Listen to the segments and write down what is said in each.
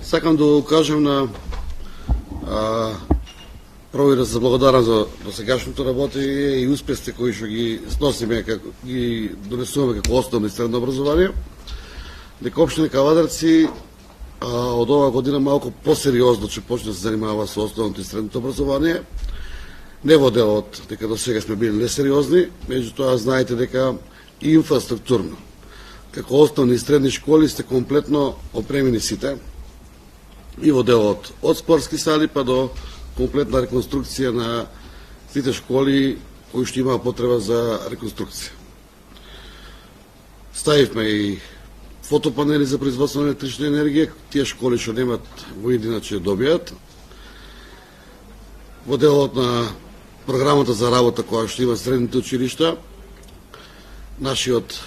Сакам да кажам на прво и да се благодарам за досегашното работење и успесите кои што ги сносиме, ги донесуваме како основно и средно образование, дека општина Кавадарци од оваа година малку посериозно ќе почне да се занимава со основното и средното образование. Не во делот дека до сега сме били несериозни, меѓутоа знаете дека и инфраструктурно, како основни и средни школи сте комплетно опремени сите, и во делот од спортски сали па до комплетна реконструкција на сите школи кои што имаа потреба за реконструкција. Ставивме и фотопанели за производство на електрична енергија, тие школи што немат во иднина ќе добијат. Во делот на програмата за работа која што има средните училишта, нашиот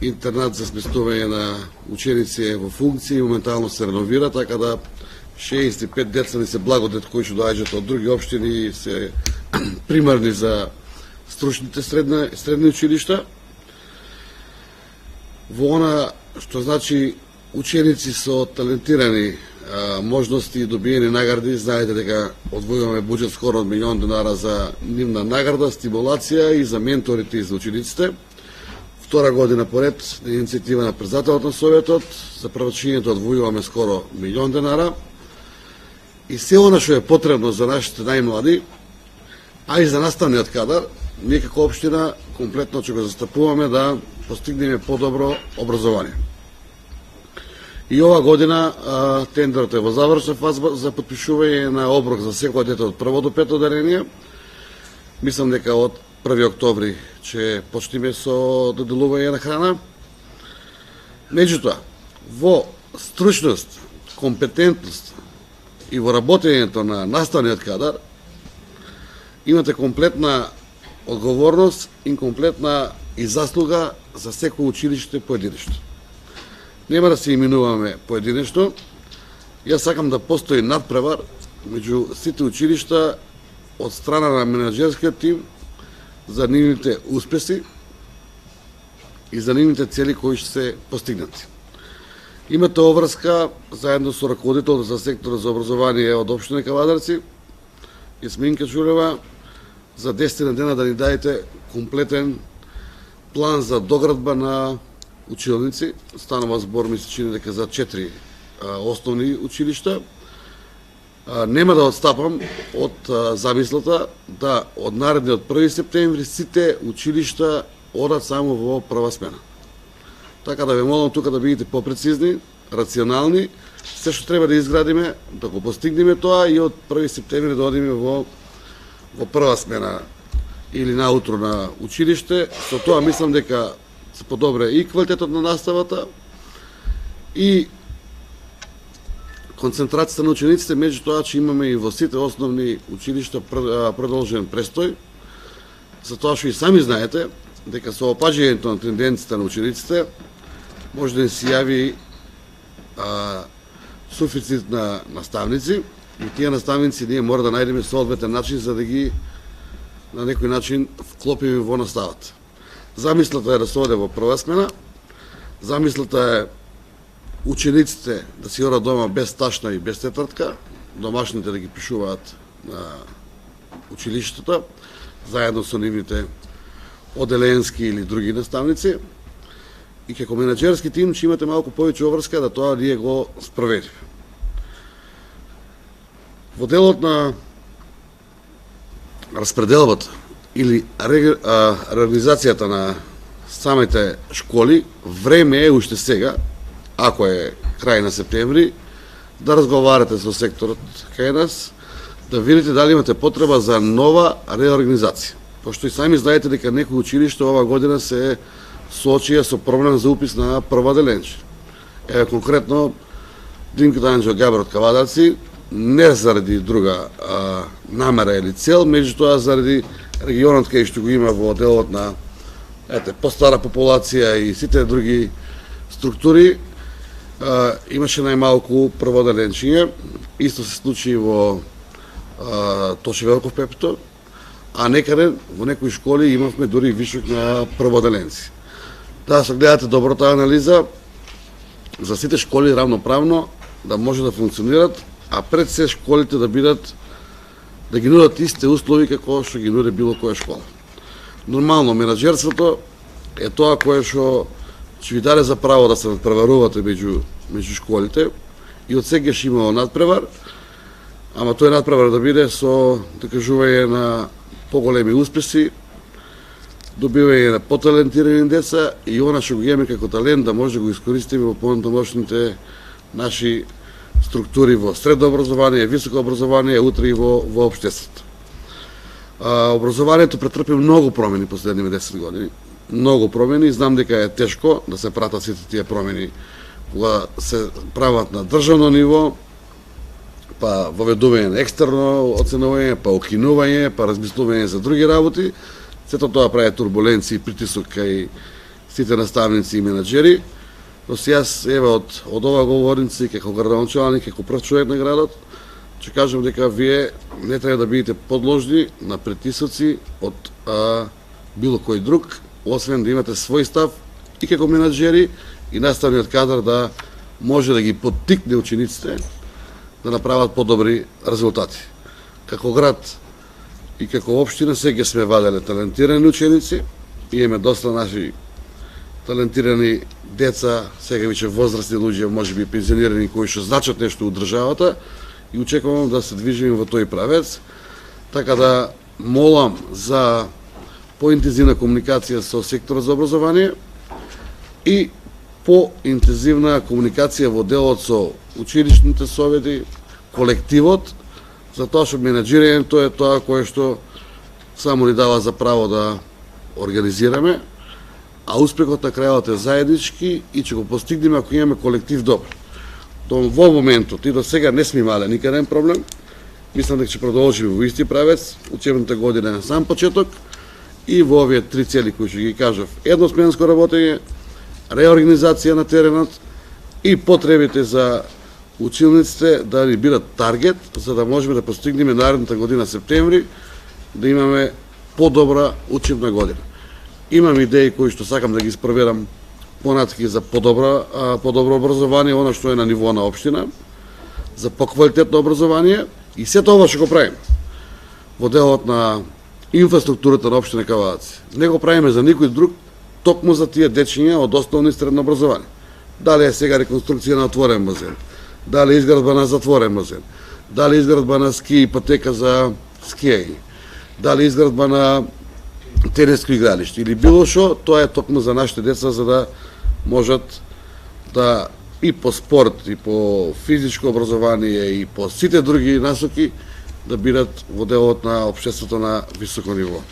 интернат за сместување на ученици е во функција и моментално се реновира, така да 65 деца ни се благодет кои што доаѓаат од други општини и се примарни за стручните средни училишта. Во она што значи ученици со талентирани можности и добиени награди, знаете дека одвојуваме буџет скоро од $1.000.000 за нивна награда, стимулација и за менторите и за учениците. Втора година поред на иницијатива на председателот на Советот, за првачињето одвојуваме скоро $1.000.000. И се она што е потребно за нашите најмлади, а и за наставниот кадар, ние како општина комплетно ќе го застапуваме да постигнеме подобро образование. И ова година тендерот е во завршна фаза за потпишување на оброк за секој дете од прво до пето оделение. Мислам дека од 1 октомври ќе почнеме со доделување на храна. Меѓутоа, во стручност, компетентност и во работењето на наставниот кадар имате комплетна одговорност и комплетна и заслуга за секој училиште поединечно. Нема да се именуваме поединечно. Јас сакам да постои надпревар меѓу сите училишта од страна на менаџерскиот тим за нивните успеси и за нивните цели кои ќе се постигнати. Имате обврска заедно со раководителот за сектор за образование од општина Кавадарци, Јасминка Чулева, за 10 дена да ни дадете комплетен план за доградба на училници. Станува збор, ми се чини дека за 4 основни училишта. Нема да отстапам од замислата да од наредниот 1 септември сите училишта одат само во прва смена. Така да ве молам тука да бидете попрецизни, рационални, се што треба да изградиме, да го постигнеме тоа и од 1 септември да одиме во прва смена или наутро на училиште. Со тоа мислам дека се подобре и квалитетот на наставата и концентрацијата на учениците, меѓутоа че имаме и во сите основни училишта продолжен престој, затоа што и сами знаете дека со опаѓањето на тенденцијата на учениците може да се јави суфицит на наставници и тие наставници ние мора да најдеме соодветен начин за да ги на некој начин вклопиме во наставата. Замислата е да се оде во прва смена, замислата е учениците да си одат дома без ташна и без тетрадка, домашните да ги пишуваат на училиштата, заедно со нивните оделенски или други наставници. И како менаџерски тим ќе имате малку повеќе обврска да тоа ние го спроведиме. Во делот на распределбата или реорганизацијата на самите школи, време е уште сега, ако е крај на септември, да разговарате со секторот кај нас, да видите дали имате потреба за нова реорганизација. Пошто и сами знаете дека некои училишта ова година се соочија со проблем за упис на прва оделенче. Еве конкретно Динко Данџо Габар од Кавадарци, не заради друга намера или цел, меѓутоа заради регионот кај што го има во делот на постара популација и сите други структури, имаше најмалку прводеленчиња. Исто се случи во Тоше Велков Пепето, а некаде во некои школи имавме дури вишок на прводеленци. Да се гледате добро таа анализа, за сите школи равноправно да може да функционират, а пред се школите да ги нудат истите услови како што ги нуди било која школа. Нормално, менаџерството е тоа кое што ќе ви даде за право да се надпреварувате меѓу школите и од сегаш имало надпревар, ама тој надпревар да биде со докажување на поголеми успеси, добивање на поталентирани деца и она што го имаме како талент да може да го искористиме во понатамошните наши структури во средно образование, високо образование, утре и во општеството. Образованието претрпи многу промени последниве 10 години. Многу промени, знам дека е тешко да се пратат сите тие промени кога се прават на државно ниво, па воведување на екстерно оценување, па укинување, па размислување за други работи. Сето тоа прави турбуленци и притисок кај сите наставници и менаџери. Но јас, еве, од оваа говорница и како градоначалник, како прв човек на градот, ќе кажам дека вие не треба да бидете подложни на притисоци од било кој друг, освен да имате свој став и како менаџери и наставниот кадар да може да ги поттикне учениците да направат подобри резултати. Како град и како општина сега сме ваделе талентирани ученици, имаме доста наши талентирани деца, сега веќе возрастни луѓе, можеби пензионирани, кои што значат нешто у државата и очекувам да се движиме во тој правец, така да молам за поинтензивна комуникација со секторот за образование и поинтензивна комуникација во делот со училишните совети, колективот, за тоа што менаџирањето е тоа кое што само ни дава за право да организираме, а успехот на крајот е заеднички и ќе го постигнеме ако имаме колектив добар. Во моментот и до сега не сме имале никаден проблем. Мислам дека ќе продолжиме во исти правец, учебната година на сам почеток и во овие три цели кои што ги кажав: едносменско работење, реорганизација на теренот и потребите за училниците да ни бидат таргет, за да можеме да постигнеме наредната година септември да имаме подобра учебна година. Имам идеи кои што сакам да ги спроведам понатаки за подобро образование, она што е на ниво на општина, за поквалитетно образование и сето ова што го правиме во делот на инфраструктурата на општина Кавадаци. Не го правиме за никој друг, токму за тие дечиња од основно и средно образование. Дали е сега реконструкција на отворен базен, дали е изградба на затворен базен, дали е изградба на ски патека за скијање, дали е изградба на тениско игралиште или било што, тоа е токму за нашите деца, за да можат да и по спорт, и по физичко образование, и по сите други насоки да бидат во делот на општеството на високо ниво.